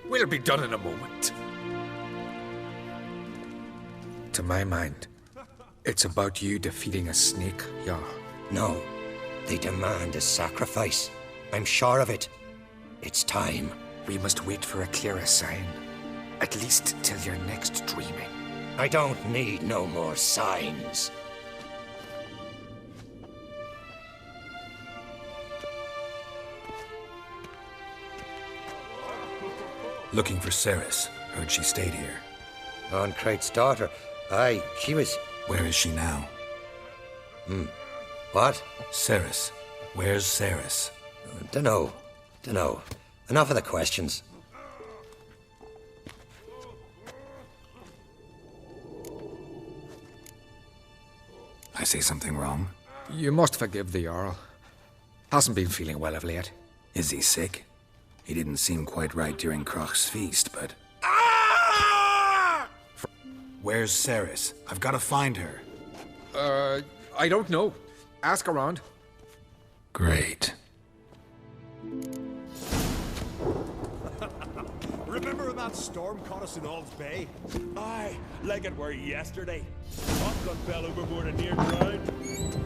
We'll be done in a moment. To my mind, it's about you defeating a snake, Jarl. No. They demand a sacrifice. I'm sure of it. It's time. We must wait for a clearer sign. At least till your next dreaming. I don't need no more signs. Looking for Cerys. Heard she stayed here. On Crate's daughter. Aye, she was... Where is she now? What? Cerys. Where's Cerys? Dunno. Enough of the questions. I say something wrong? You must forgive the Jarl. Hasn't been feeling well of late. Is he sick? He didn't seem quite right during Crach's feast, but... Where's Cerys? I've got to find her. I don't know. Ask around. Great. Remember when that storm caught us in Ald's Bay? Aye, like it were yesterday. Top gun fell overboard and near drowned.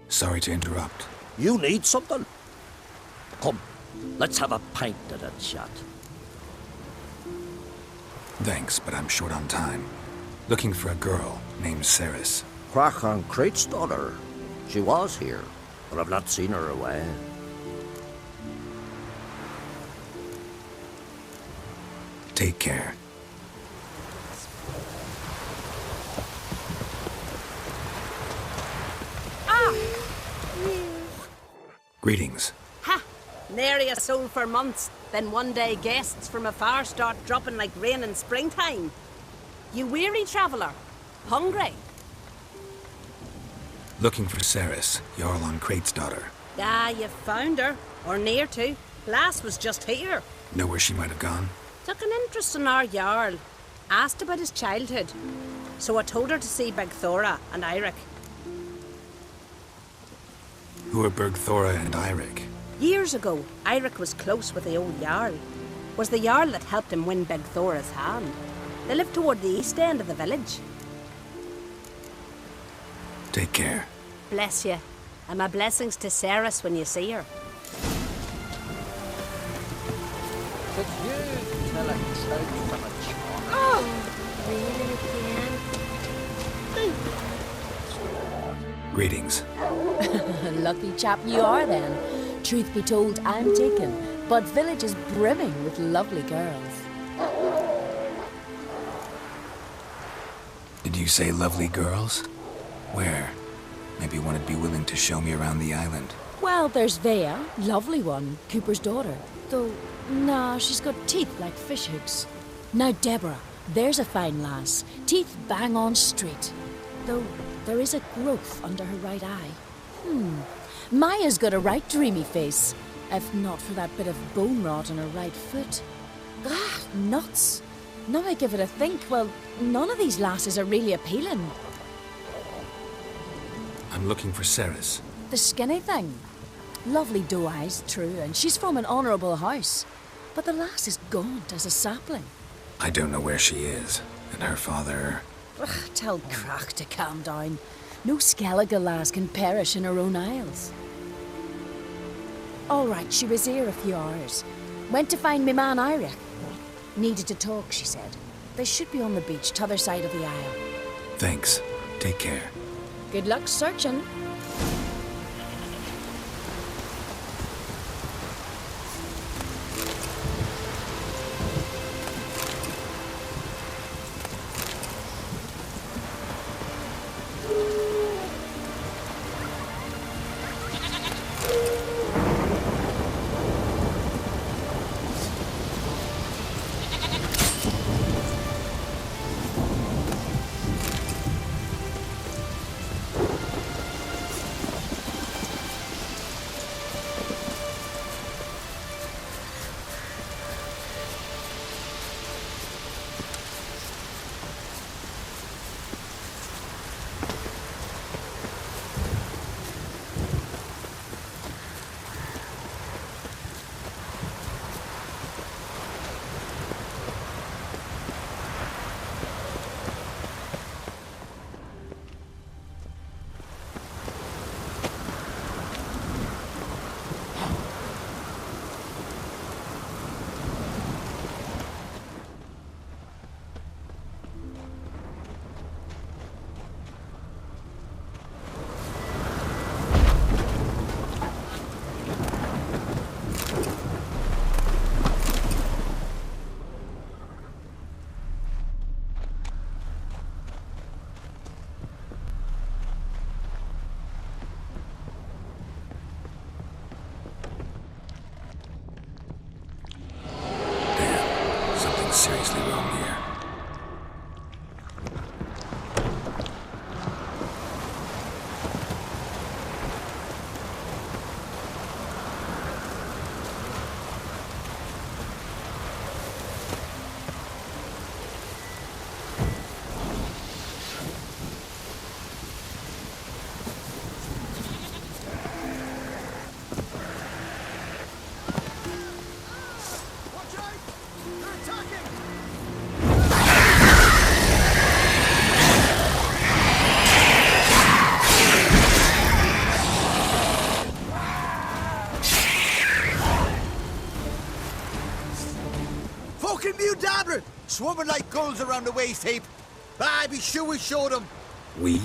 Sorry to interrupt. You need something? Come, let's have a pint at a chat. Thanks, but I'm short on time. Looking for a girl named Cerys. Crach on Crate's daughter. She was here, but I've not seen her away. Take care. Greetings. Ha! Nary a soul for months. Then one day guests from afar start dropping like rain in springtime. You weary traveller? Hungry? Looking for Cerys, Jarl on Crate's daughter. Ah, you found her. Or near to. Lass was just here. Know where she might have gone? Took an interest in our Jarl. Asked about his childhood. So I told her to see Bergthora and Eirik. Who are Bergthora and Eirik? Years ago, Eirik was close with the old Jarl. Was the Jarl that helped him win Bergthora's hand. They lived toward the east end of the village. Take care. Bless you. And my blessings to Cerys when you see her. Could you tell a trout from a chalk? Oh, breathing Greetings. Lucky chap you are then. Truth be told, I'm taken, but village is brimming with lovely girls. Did you say lovely girls? Where? Maybe one would be willing to show me around the island. Well, there's Vea, lovely one, Cooper's daughter. Though, nah, she's got teeth like fish hooks. Now Deborah, there's a fine lass. Teeth bang on straight. Though, there is a growth under her right eye. Maya's got a right dreamy face. If not for that bit of bone rot on her right foot. Ah, nuts. Now I give it a think, well, none of these lasses are really appealing. I'm looking for Cerys. The skinny thing. Lovely doe eyes, true, and she's from an honourable house. But the lass is gaunt as a sapling. I don't know where she is, and her father... Ugh, tell Crach to calm down. No Skellige lass can perish in her own isles. All right, she was here a few hours. Went to find me man Eirik. Needed to talk, she said. They should be on the beach, t'other side of the isle. Thanks. Take care. Good luck searching. seriously wrong here. Fucking Mudabra! Swarming like gulls around the waist heap. Ah, be sure we showed them. We?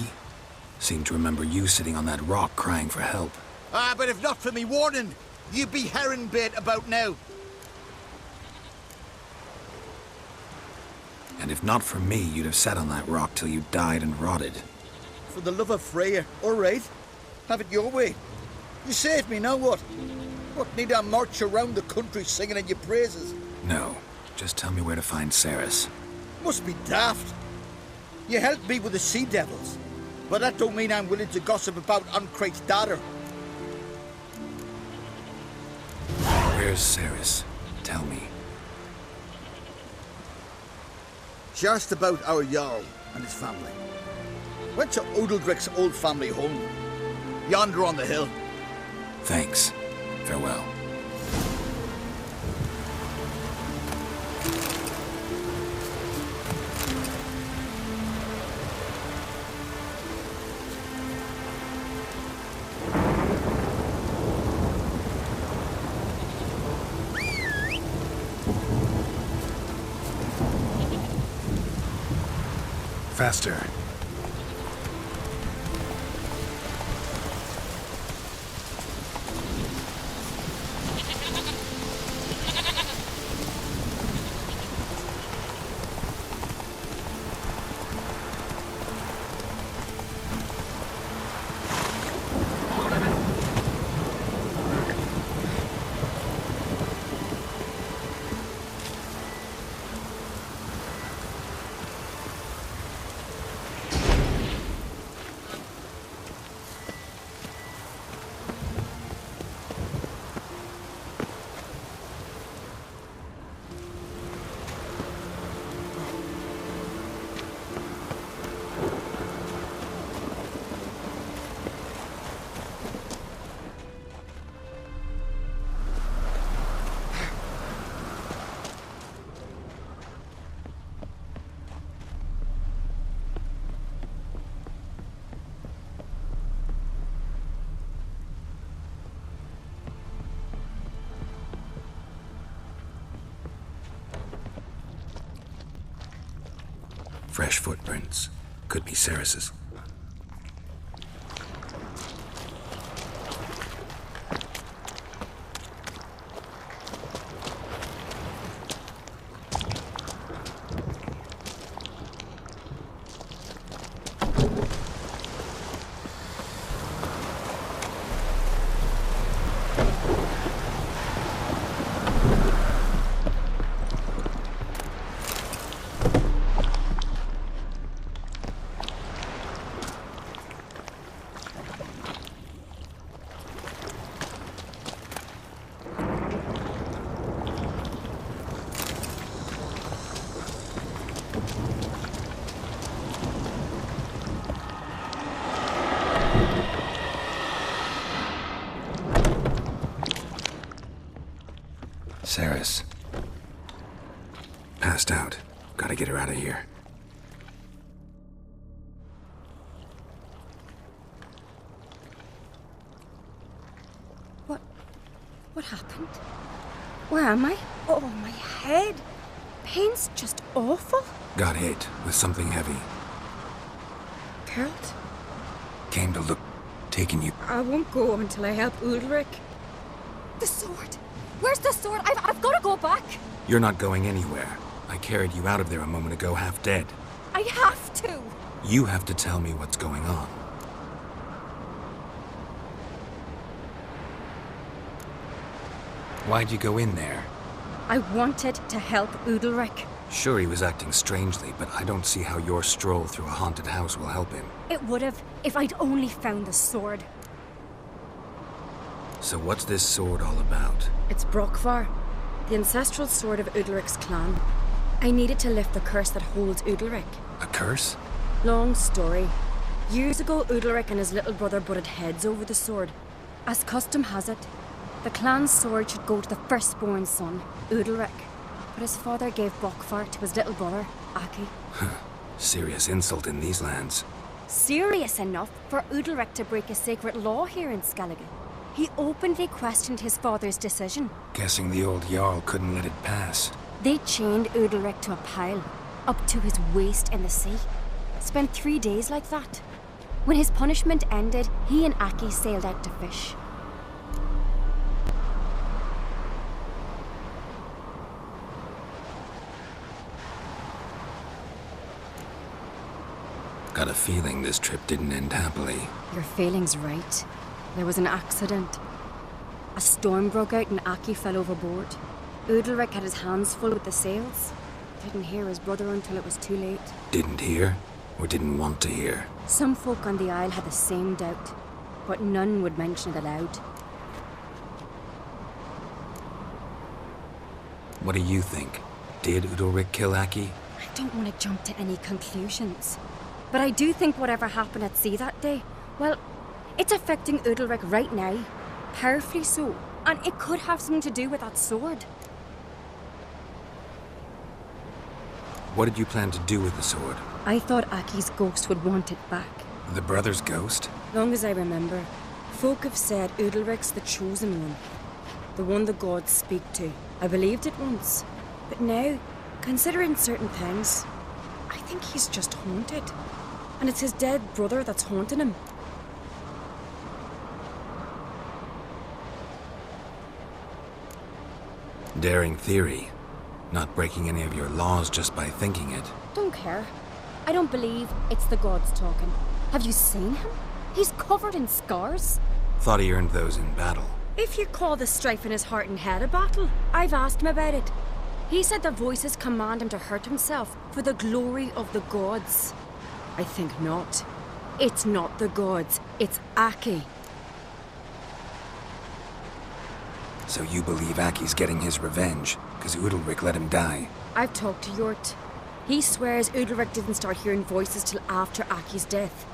Seem to remember you sitting on that rock crying for help. Ah, but if not for me warning, you'd be herring bait about now. And if not for me, you'd have sat on that rock till you died and rotted. For the love of Freya, all right. Have it your way. You saved me, now what? What, need I march around the country singing in your praises? No, just tell me where to find Ceres. Must be daft. You helped me with the Sea Devils, but that don't mean I'm willing to gossip about Uncrate's daughter. Where's Ceres? Tell me. She asked about our Jarl and his family. Went to Udaldric's old family home, yonder on the hill. Thanks. Farewell. Faster. Fresh footprints. Could be Ceres's. Ceres. Passed out. Gotta get her out of here. What happened? Where am I? Oh, my head. Pain's just awful. Got hit with something heavy. Geralt? Came to look. Taking you. I won't go until I help Udalric. The sword! Where's the sword? I've got to go back. You're not going anywhere. I carried you out of there a moment ago, half dead. I have to. You have to tell me what's going on. Why'd you go in there? I wanted to help Udalric. Sure, he was acting strangely, but I don't see how your stroll through a haunted house will help him. It would have, if I'd only found the sword. So what's this sword all about? It's Brokvar, the ancestral sword of Udalric's clan. I needed to lift the curse that holds Udalric. A curse? Long story. Years ago, Udalric and his little brother butted heads over the sword. As custom has it, the clan's sword should go to the firstborn son, Udalric. But his father gave Brokvar to his little brother, Aki. Serious insult in these lands. Serious enough for Udalric to break a sacred law here in Skellige. He openly questioned his father's decision. Guessing the old Jarl couldn't let it pass. They chained Udalric to a pile, up to his waist in the sea. Spent 3 days like that. When his punishment ended, he and Aki sailed out to fish. Got a feeling this trip didn't end happily. Your feeling's right. There was an accident. A storm broke out and Aki fell overboard. Udalric had his hands full with the sails. Didn't hear his brother until it was too late. Didn't hear? Or didn't want to hear? Some folk on the Isle had the same doubt, but none would mention it aloud. What do you think? Did Udalric kill Aki? I don't want to jump to any conclusions. But I do think whatever happened at sea that day, well, it's affecting Udalric right now. Powerfully so. And it could have something to do with that sword. What did you plan to do with the sword? I thought Aki's ghost would want it back. The brother's ghost? Long as I remember, folk have said Udalric's the chosen one. The one the gods speak to. I believed it once. But now, considering certain things, I think he's just haunted. And it's his dead brother that's haunting him. Daring theory. Not breaking any of your laws just by thinking it. Don't care. I don't believe it's the gods talking. Have you seen him? He's covered in scars. Thought he earned those in battle. If you call the strife in his heart and head a battle, I've asked him about it. He said the voices command him to hurt himself for the glory of the gods. I think not. It's not the gods, it's Aki. So you believe Aki's getting his revenge, because Udalric let him die? I've talked to Yort. He swears Udalric didn't start hearing voices till after Aki's death.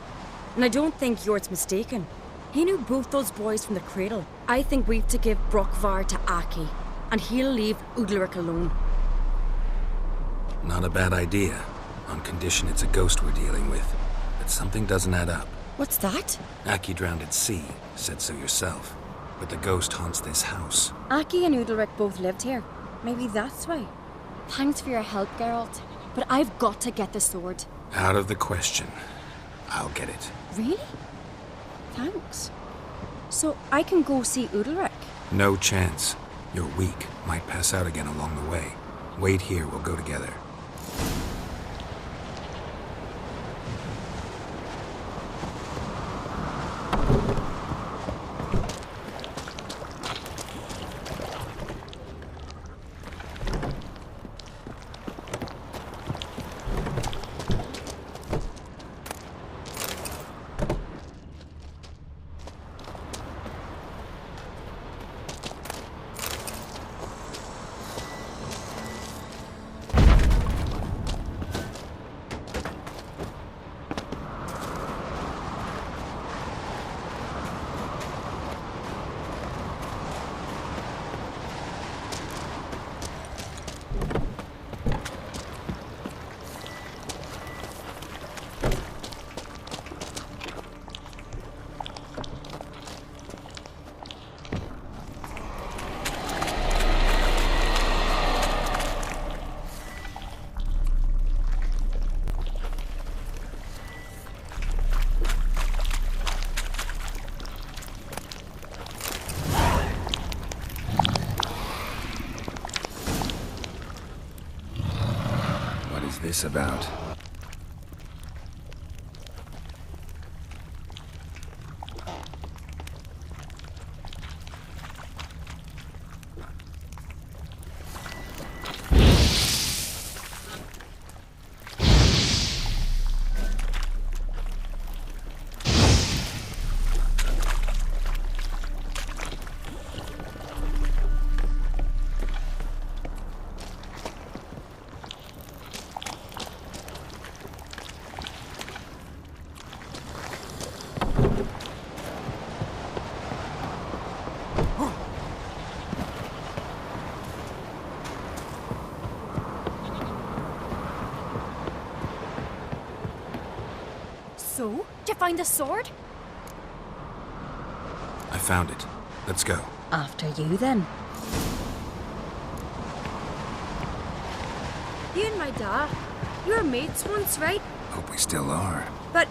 And I don't think Yort's mistaken. He knew both those boys from the cradle. I think we've to give Brokvar to Aki, and he'll leave Udalric alone. Not a bad idea, on condition it's a ghost we're dealing with. But something doesn't add up. What's that? Aki drowned at sea, said so yourself. But the ghost haunts this house. Aki and Udalric both lived here. Maybe that's why. Thanks for your help, Geralt. But I've got to get the sword. Out of the question. I'll get it. Really? Thanks. So I can go see Udalric? No chance. You're weak. Might pass out again along the way. Wait here, we'll go together. This about? So, did you find the sword? I found it. Let's go. After you, then. You and my dad, you were mates once, right? Hope we still are. But,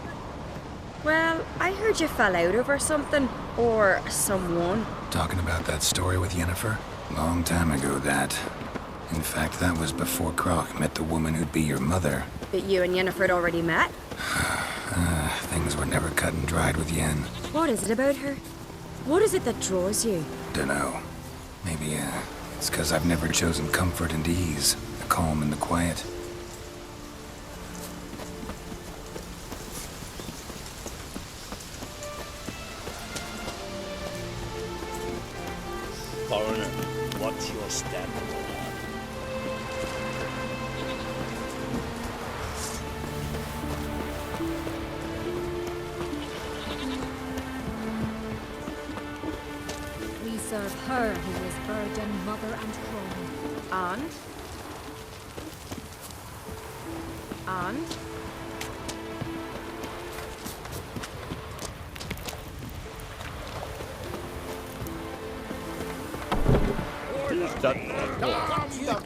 well, I heard you fell out over something. Or someone. Talking about that story with Yennefer? Long time ago, that. In fact, that was before Croc met the woman who'd be your mother. But you and Yennefer had already met? Things were never cut and dried with Yen. What is it about her? What is it that draws you? Dunno. Maybe, it's 'cause I've never chosen comfort and ease. The calm and the quiet. Foreigner, what's your step? We serve her who is virgin, mother, and crone. And?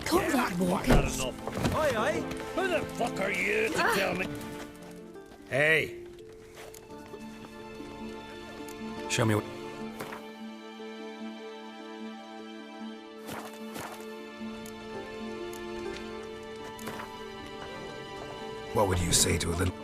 Come that walking. Aye, aye. Who the fuck are you to tell me? Hey. Show me what... What would you say to a little...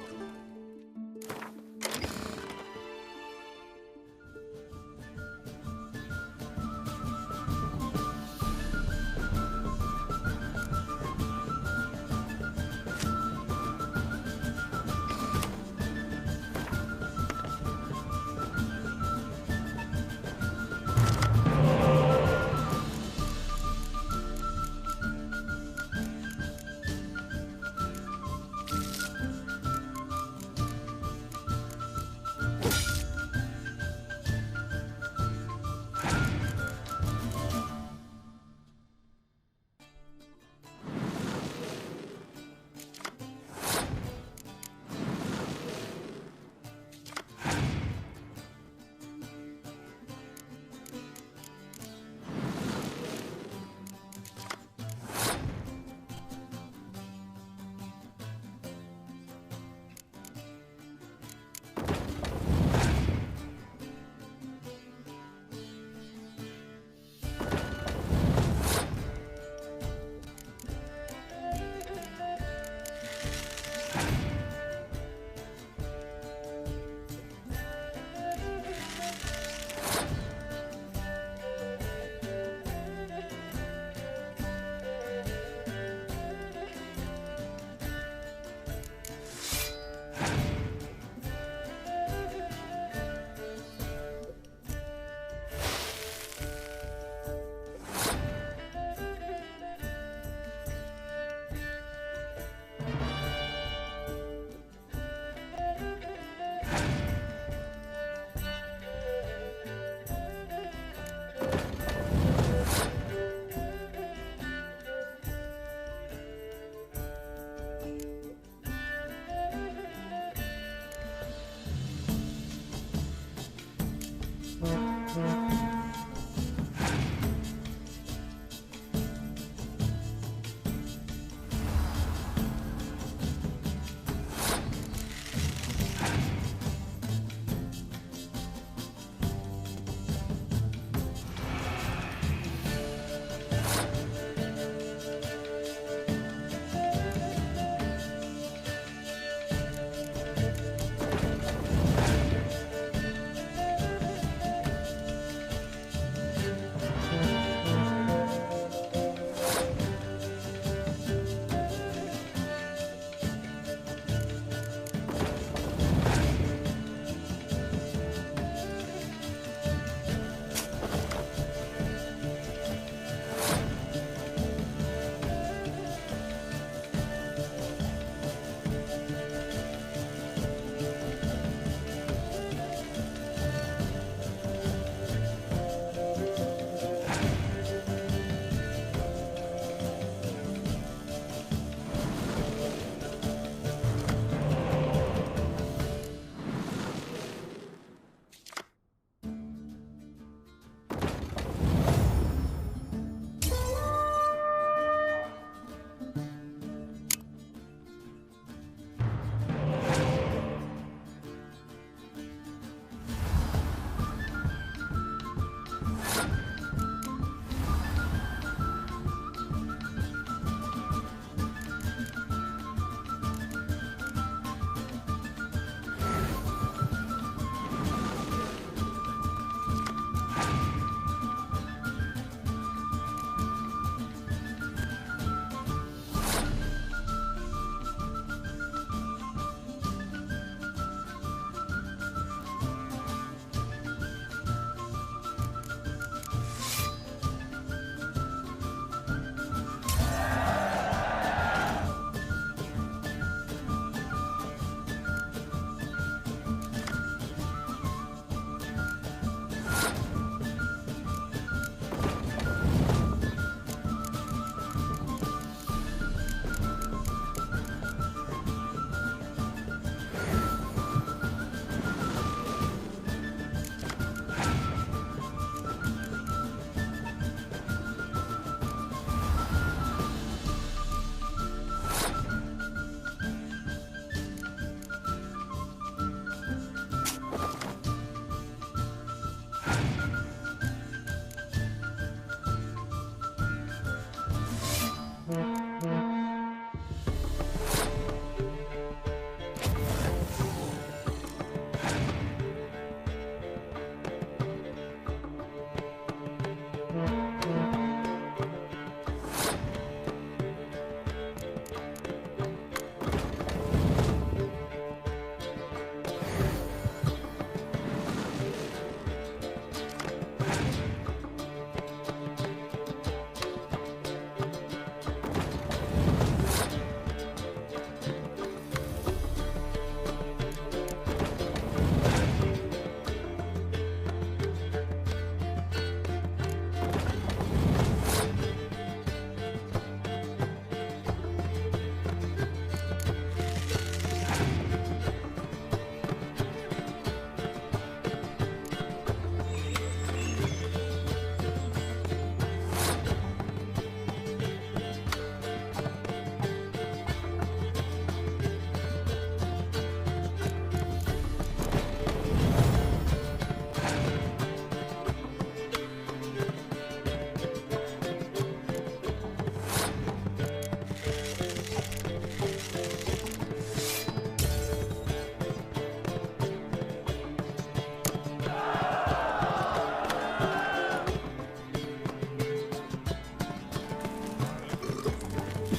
You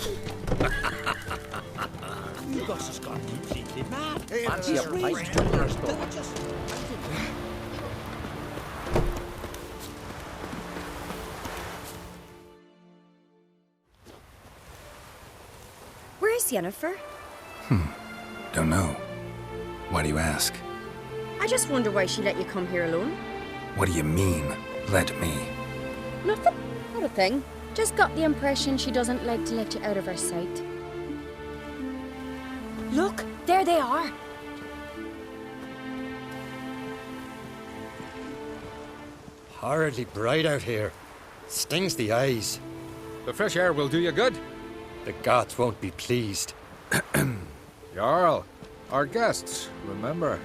guys has gone completely mad. Fancy a pint tumbler stuff. Where is Yennefer? Don't know. Why do you ask? I just wonder why she let you come here alone. What do you mean, let me? Nothing. Not a thing. Just got the impression she doesn't like to let you out of her sight. Look, there they are. Horridly bright out here. Stings the eyes. The fresh air will do you good. The gods won't be pleased. Jarl, our guests, remember.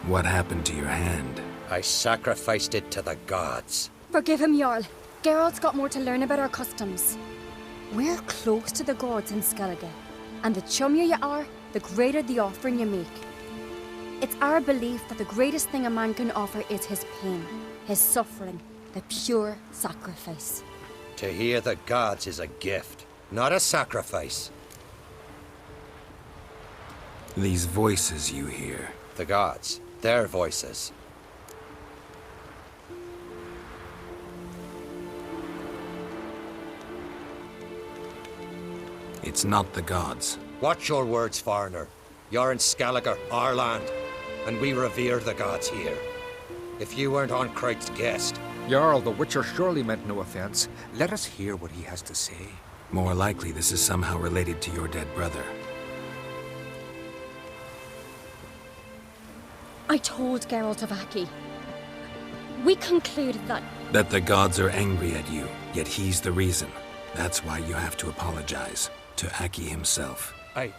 What happened to your hand? I sacrificed it to the gods. Forgive him, Jarl. Geralt's got more to learn about our customs. We're close to the gods in Skellige, and the chummier you are, the greater the offering you make. It's our belief that the greatest thing a man can offer is his pain, his suffering, the pure sacrifice. To hear the gods is a gift, not a sacrifice. These voices you hear. The gods, their voices. It's not the gods. Watch your words, foreigner. You're in Skellige, our land, and we revere the gods here. If you weren't on Christ's guest... Jarl, the Witcher surely meant no offense. Let us hear what he has to say. More likely this is somehow related to your dead brother. I told Geralt of Aki. We concluded that... That the gods are angry at you, yet he's the reason. That's why you have to apologize. To Aki himself. I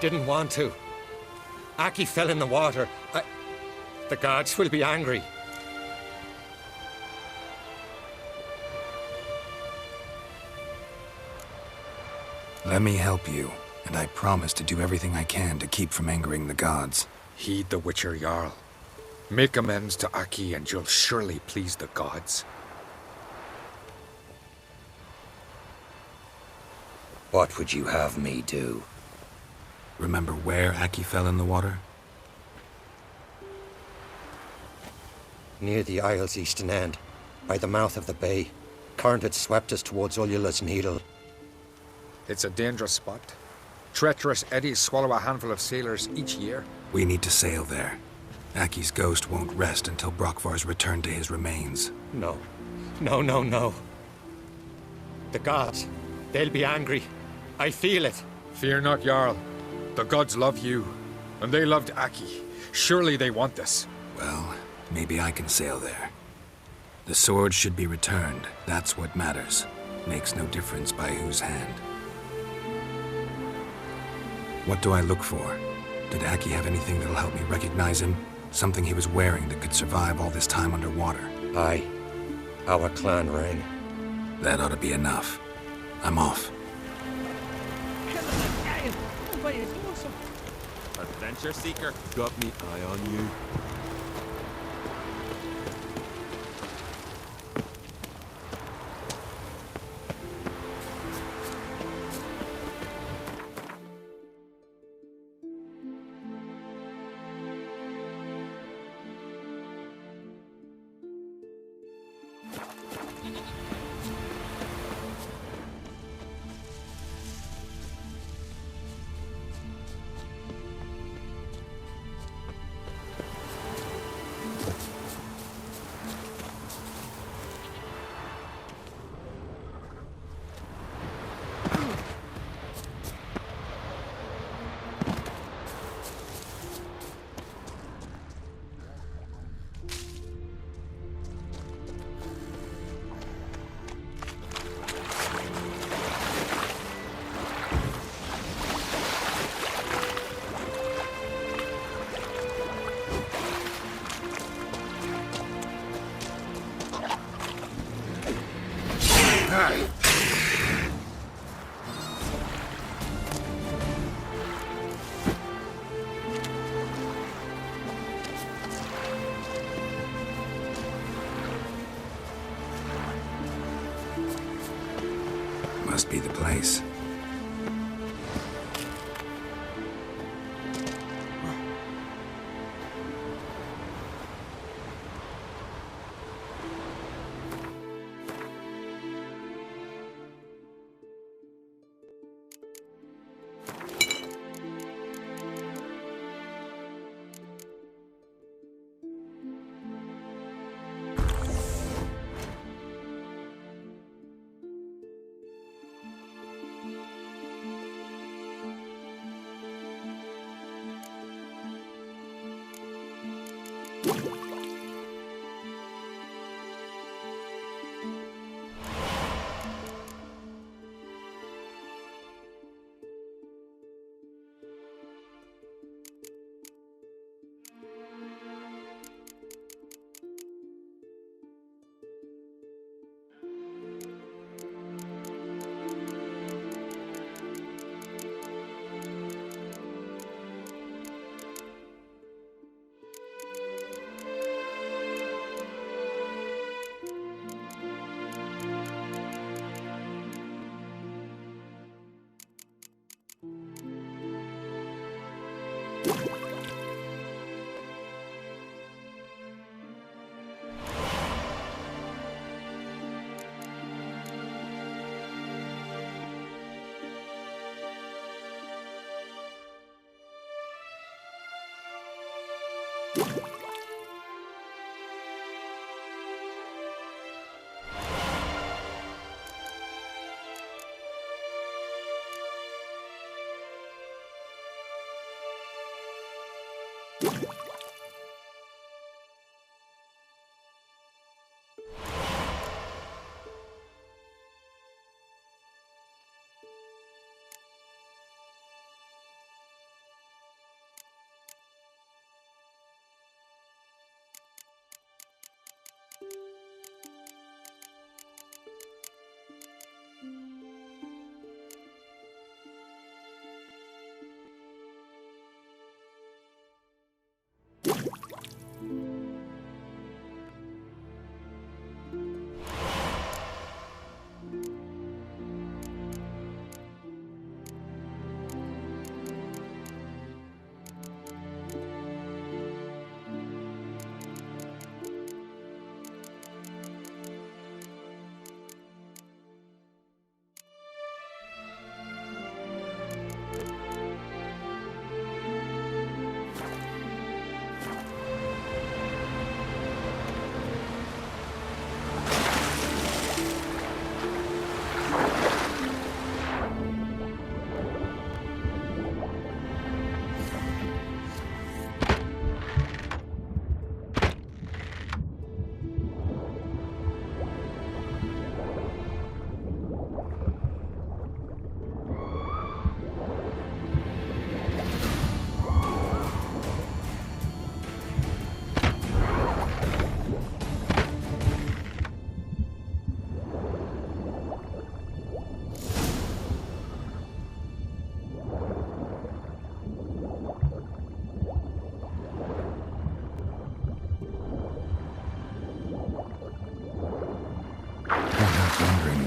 didn't want to. Aki fell in the water. The gods will be angry. Let me help you, and I promise to do everything I can to keep from angering the gods. Heed the Witcher, Jarl. Make amends to Aki and you'll surely please the gods. What would you have me do? Remember where Aki fell in the water? Near the Isle's eastern end, by the mouth of the bay. Current had swept us towards Ullula's Needle. It's a dangerous spot. Treacherous eddies swallow a handful of sailors each year. We need to sail there. Aki's ghost won't rest until Brokvar's returned to his remains. No. No, no, no. The gods, they'll be angry. I feel it. Fear not, Jarl. The gods love you, and they loved Aki. Surely they want this. Well, maybe I can sail there. The sword should be returned. That's what matters. Makes no difference by whose hand. What do I look for? Did Aki have anything that'll help me recognize him? Something he was wearing that could survive all this time underwater? Aye. Our clan ring. That ought to be enough. I'm off. Adventure seeker, got me eye on you. Must be the place.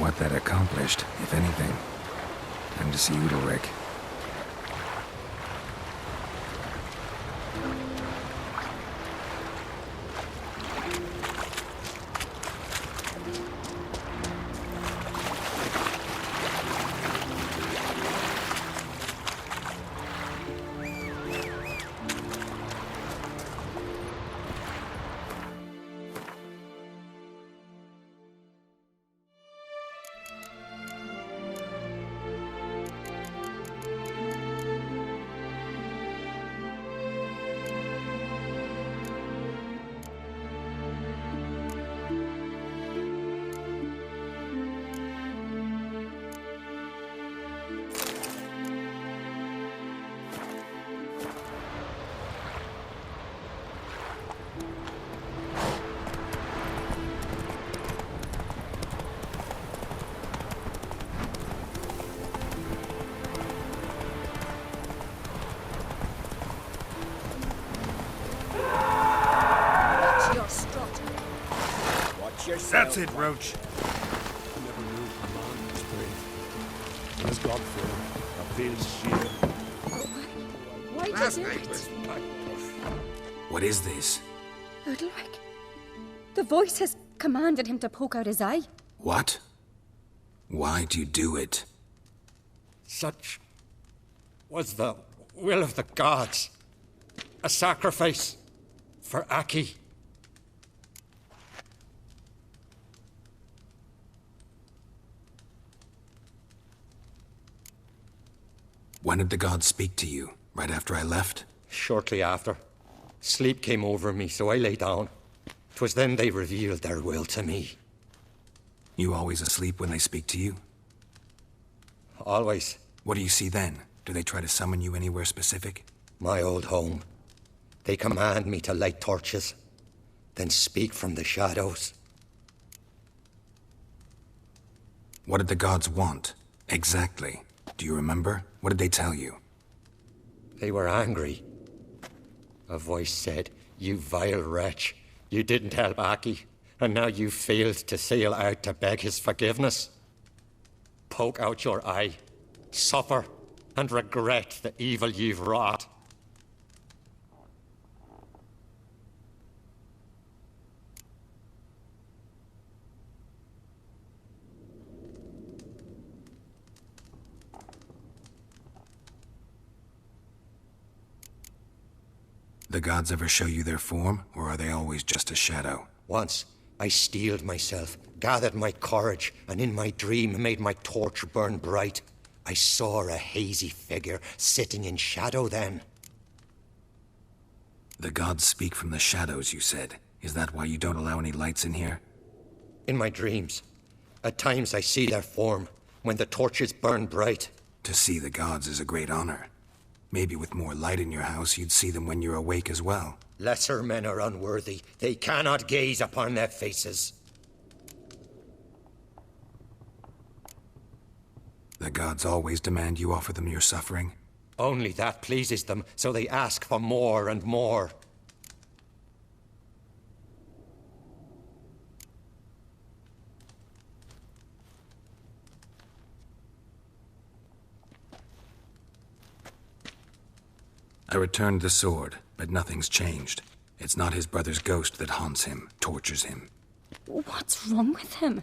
What that accomplished, if anything. Time to see Udalric. That's it, Roach. Never moved a man in his grave. As God for him. I feel shame. Why did you do it? What is this? Udalric. The voice has commanded him to poke out his eye. What? Why'd you do it? Such was the will of the gods. A sacrifice for Aki. When did the gods speak to you? Right after I left? Shortly after. Sleep came over me, so I lay down. 'Twas then they revealed their will to me. You always asleep when they speak to you? Always. What do you see then? Do they try to summon you anywhere specific? My old home. They command me to light torches, then speak from the shadows. What did the gods want? Exactly. Do you remember? What did they tell you? They were angry. A voice said, "You vile wretch. You didn't help Aki, and now you failed to sail out to beg his forgiveness. Poke out your eye, suffer, and regret the evil you've wrought." The gods ever show you their form, or are they always just a shadow? Once, I steeled myself, gathered my courage, and in my dream made my torch burn bright. I saw a hazy figure sitting in shadow then. The gods speak from the shadows, you said. Is that why you don't allow any lights in here? In my dreams. At times I see their form, when the torches burn bright. To see the gods is a great honor. Maybe with more light in your house, you'd see them when you're awake as well. Lesser men are unworthy. They cannot gaze upon their faces. The gods always demand you offer them your suffering? Only that pleases them, so they ask for more and more. I returned the sword, but nothing's changed. It's not his brother's ghost that haunts him, tortures him. What's wrong with him?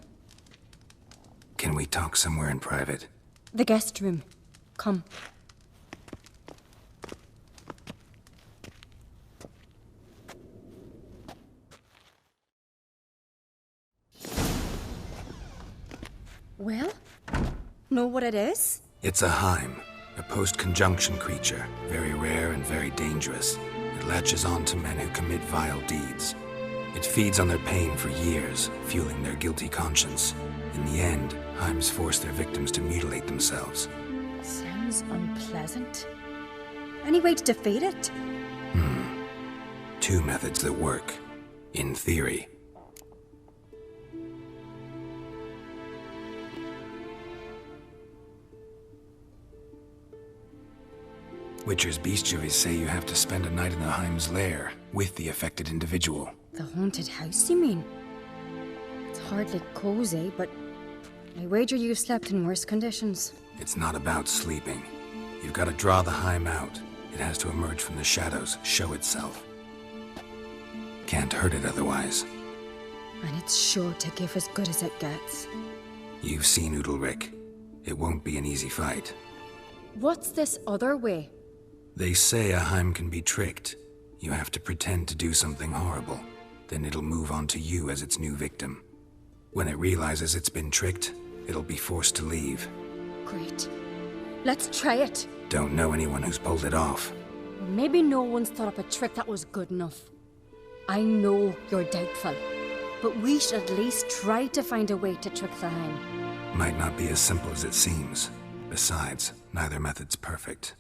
Can we talk somewhere in private? The guest room. Come. Well? Know what it is? It's a Heim, a post-conjunction creature, very rare and very dangerous. It latches on to men who commit vile deeds. It feeds on their pain for years, fueling their guilty conscience. In the end, Heims force their victims to mutilate themselves. Sounds unpleasant. Any way to defeat it? Two methods that work. In theory. Witcher's bestiaries say you have to spend a night in the Heim's lair, with the affected individual. The haunted house, you mean? It's hardly cozy, but I wager you've slept in worse conditions. It's not about sleeping. You've got to draw the Heim out. It has to emerge from the shadows, show itself. Can't hurt it otherwise. And it's sure to give as good as it gets. You've seen Udalric. It won't be an easy fight. What's this other way? They say a Heim can be tricked. You have to pretend to do something horrible. Then it'll move on to you as its new victim. When it realizes it's been tricked, it'll be forced to leave. Great. Let's try it. Don't know anyone who's pulled it off. Maybe no one's thought up a trick that was good enough. I know you're doubtful, but we should at least try to find a way to trick the Heim. Might not be as simple as it seems. Besides, neither method's perfect.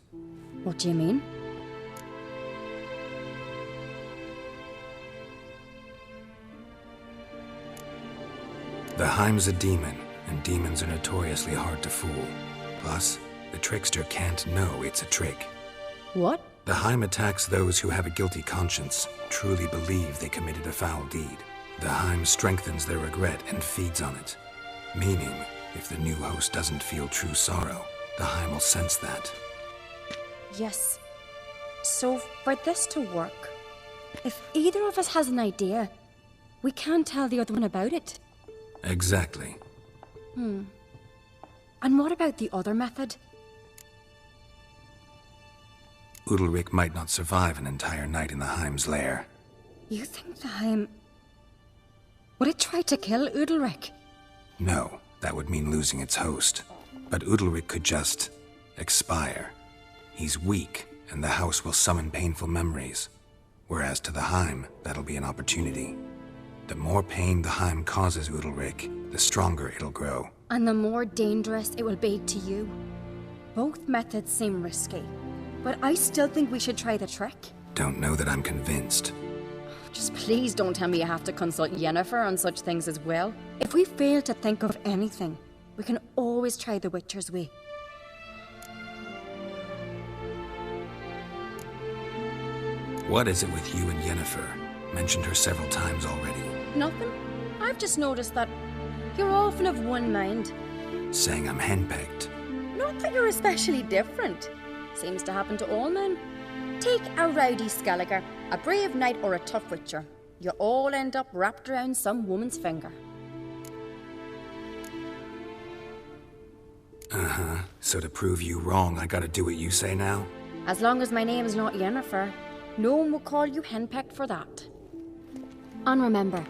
What do you mean? The Heim's a demon, and demons are notoriously hard to fool. Plus, the trickster can't know it's a trick. What? The Heim attacks those who have a guilty conscience, truly believe they committed a foul deed. The Heim strengthens their regret and feeds on it. Meaning, If the new host doesn't feel true sorrow, the Heim will sense that. Yes. So, for this to work, if either of us has an idea, we can't tell the other one about it. Exactly. And what about the other method? Udalryk might not survive an entire night in the Heim's lair. You think the Heim... would it try to kill Udalryk? No, that would mean losing its host. But Udalryk could just... expire. He's weak, and the house will summon painful memories. Whereas to the Heim, that'll be an opportunity. The more pain the Heim causes Udalryk, the stronger it'll grow. And the more dangerous it will be to you. Both methods seem risky, but I still think we should try the trick. Don't know that I'm convinced. Just please don't tell me you have to consult Yennefer on such things as well. If we fail to think of anything, we can always try the Witcher's way. What is it with you and Yennefer? Mentioned her several times already. Nothing. I've just noticed that you're often of one mind. Saying I'm henpecked. Not that you're especially different. Seems to happen to all men. Take a rowdy Skelliger, a brave knight or a tough witcher. You all end up wrapped around some woman's finger. Uh-huh. So to prove you wrong, I gotta do what you say now? As long as my name is not Yennefer, no one will call you henpecked for that. And remember,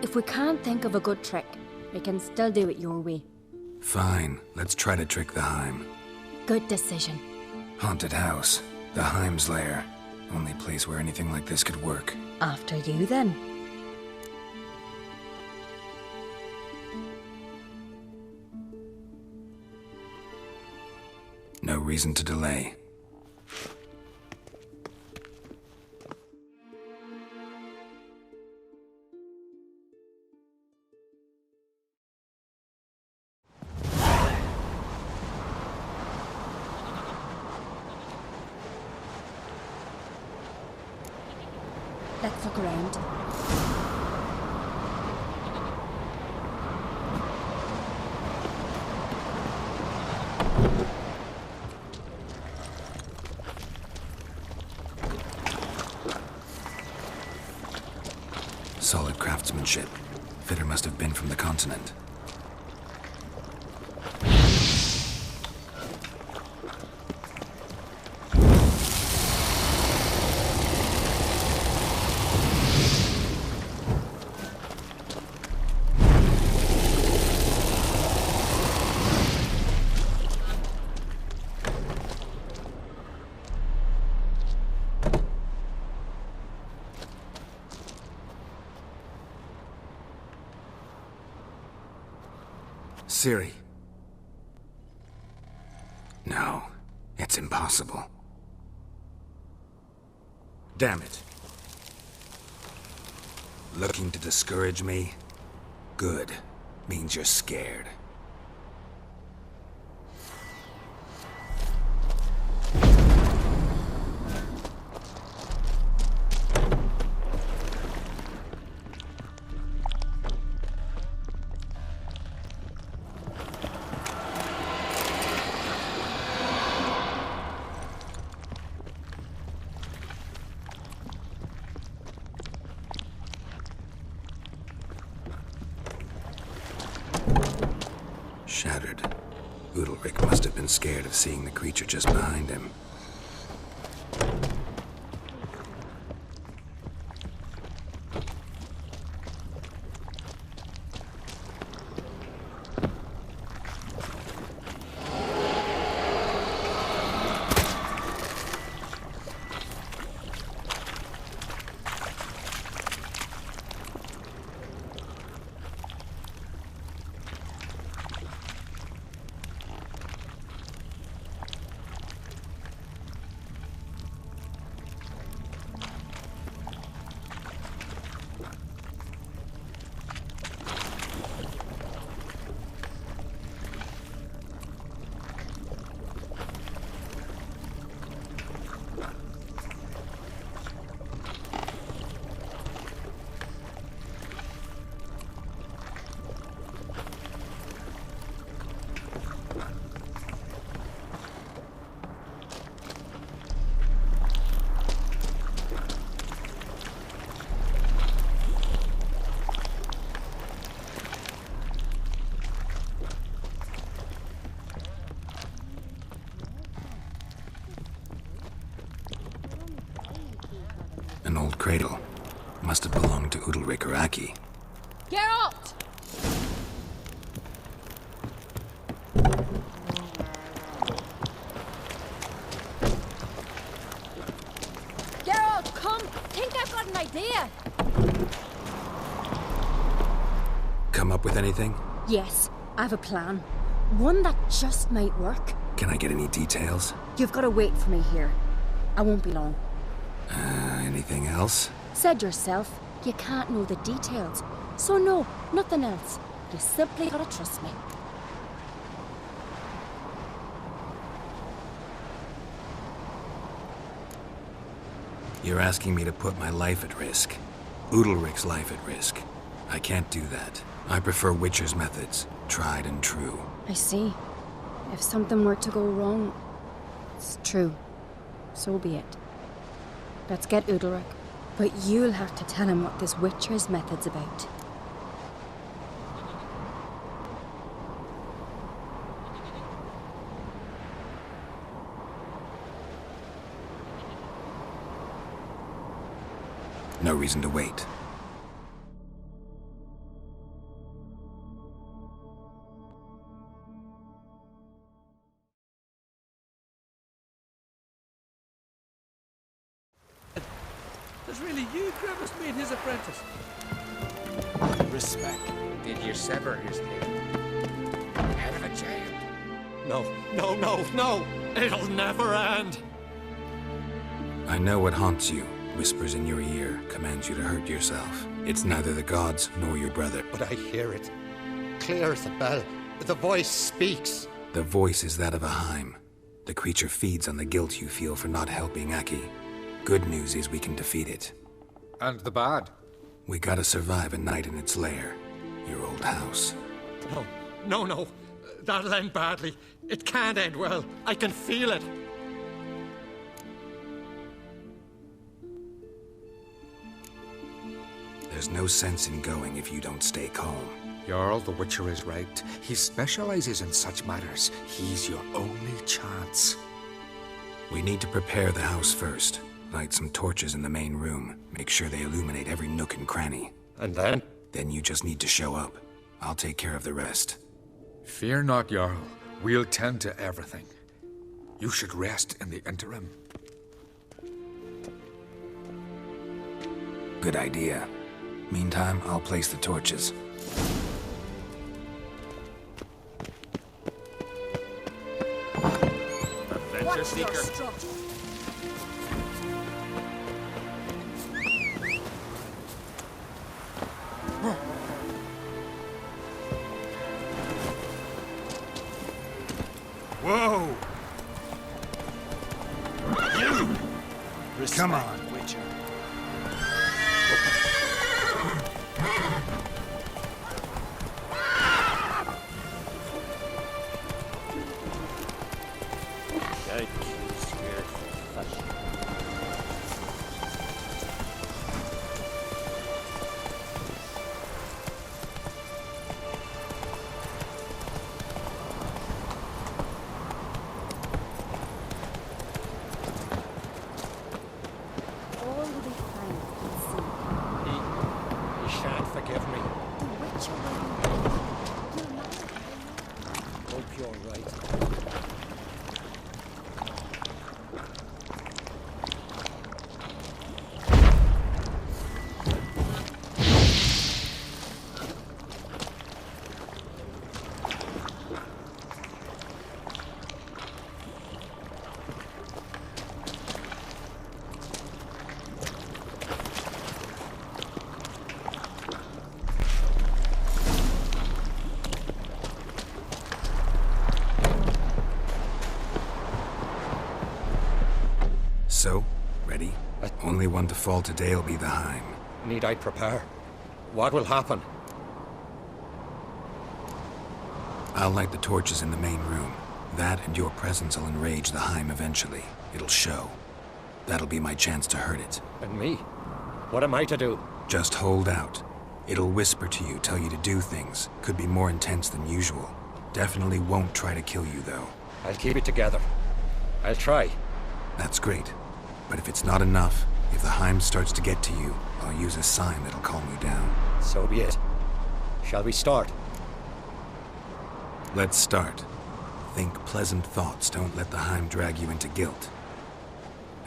if we can't think of a good trick, we can still do it your way. Fine, let's try to trick the Heim. Good decision. Haunted house. The Heim's lair. Only place where anything like this could work. After you, then. No reason to delay. Let's look around. Solid craftsmanship. Fitter must have been from the continent. Ciri. No, it's impossible. Damn it. Looking to discourage me? Good. Means you're scared. Shattered. Udalryk must have been scared of seeing the creature just behind him. cradle. Must have belonged to Udalric or Aki. Geralt! Geralt, come! Think I've got an idea! Come up with anything? Yes, I have a plan. One that just might work. Can I get any details? You've got to wait for me here. I won't be long. Anything else? Said yourself, you can't know the details. So no, nothing else. You simply gotta trust me. You're asking me to put my life at risk. Udalric's life at risk. I can't do that. I prefer Witcher's methods, tried and true. I see. If something were to go wrong, it's true. So be it. Let's get Udalric. But you'll have to tell him what this Witcher's method's about. No reason to wait. It's really you, Grimace, made his apprentice. Respect. Did you sever his tail? Head of a jail. No. It'll never end. I know what haunts you, whispers in your ear, commands you to hurt yourself. It's neither the gods nor your brother. But I hear it. Clear as a bell. The voice speaks. The voice is that of a Heim. The creature feeds on the guilt you feel for not helping Aki. Good news is we can defeat it. And the bad? We gotta survive a night in its lair. Your old house. No. That'll end badly. It can't end well. I can feel it. There's no sense in going if you don't stay calm. Jarl, the Witcher is right. He specializes in such matters. He's your only chance. We need to prepare the house first. Light some torches in the main room. Make sure they illuminate every nook and cranny. And then? Then you just need to show up. I'll take care of the rest. Fear not, Jarl. We'll tend to everything. You should rest in the interim. Good idea. Meantime, I'll place the torches. Adventure seeker. Whoa! You! Come on. Witcher. So, ready? Only one to fall today will be the Heim. Need I prepare? What will happen? I'll light the torches in the main room. That and your presence will enrage the Heim eventually. It'll show. That'll be my chance to hurt it. And me? What am I to do? Just hold out. It'll whisper to you, tell you to do things. Could be more intense than usual. Definitely won't try to kill you, though. I'll keep it together. I'll try. That's great. But if it's not enough, If the Heim starts to get to you, I'll use a sign that'll calm you down. So be it. Shall we start? Let's start. Think pleasant thoughts, don't let the Heim drag you into guilt.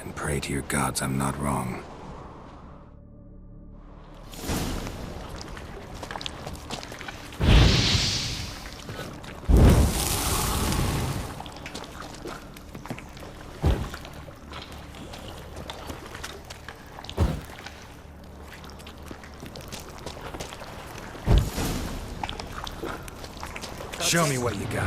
And pray to your gods I'm not wrong. Show me what you got.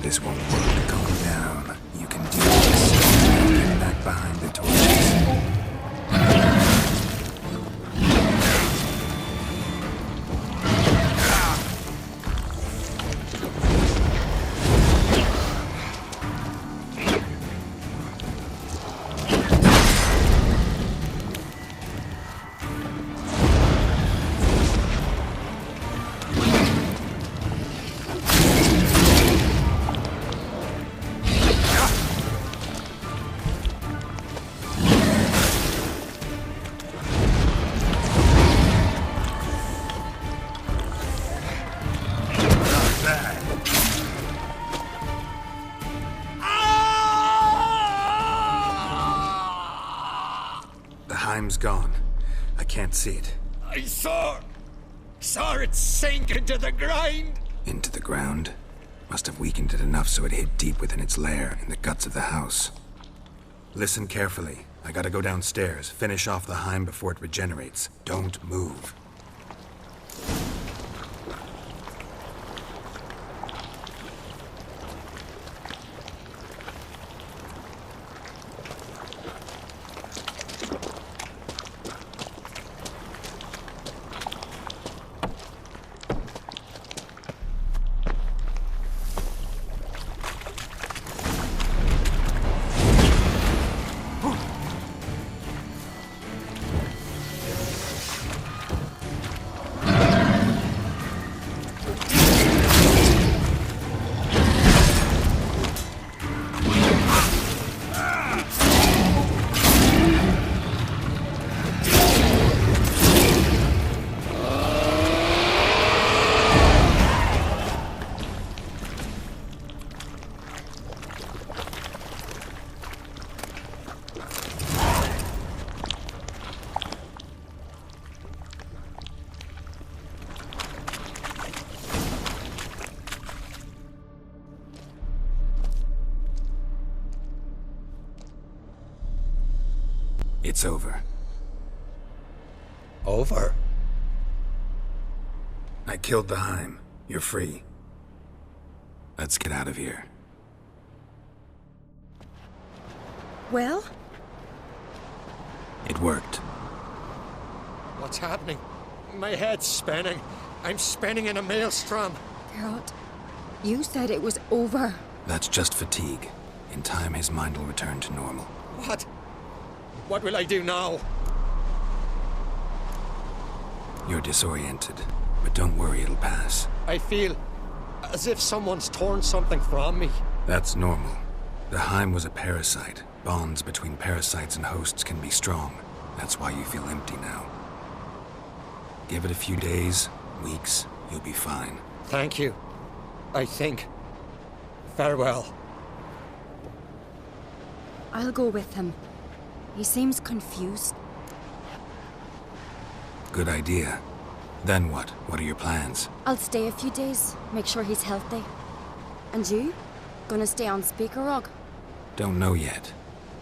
This won't work. Calm down. You can do this. Get back behind the torches. Heim's gone. I can't see it. I saw it sink into the ground. Into the ground? Must have weakened it enough so it hid deep within its lair, in the guts of the house. Listen carefully. I gotta go downstairs, finish off the Heim before it regenerates. Don't move. It's over. Over? I killed the Heim. You're free. Let's get out of here. Well? It worked. What's happening? My head's spinning. I'm spinning in a maelstrom. Geralt, you said it was over. That's just fatigue. In time, his mind will return to normal. What? What will I do now? You're disoriented, but don't worry, it'll pass. I feel as if someone's torn something from me. That's normal. The Heim was a parasite. Bonds between parasites and hosts can be strong. That's why you feel empty now. Give it a few days, weeks, you'll be fine. Thank you. I think. Farewell. I'll go with him. He seems confused. Good idea. Then what? What are your plans? I'll stay a few days, make sure he's healthy. And you? Gonna stay on Speaker Rog? Don't know yet.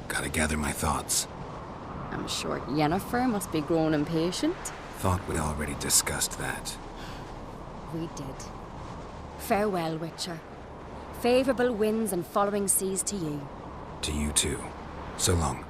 Gotta gather my thoughts. I'm sure Yennefer must be growing impatient. Thought we already discussed that. We did. Farewell, Witcher. Favorable winds and following seas to you. To you too. So long.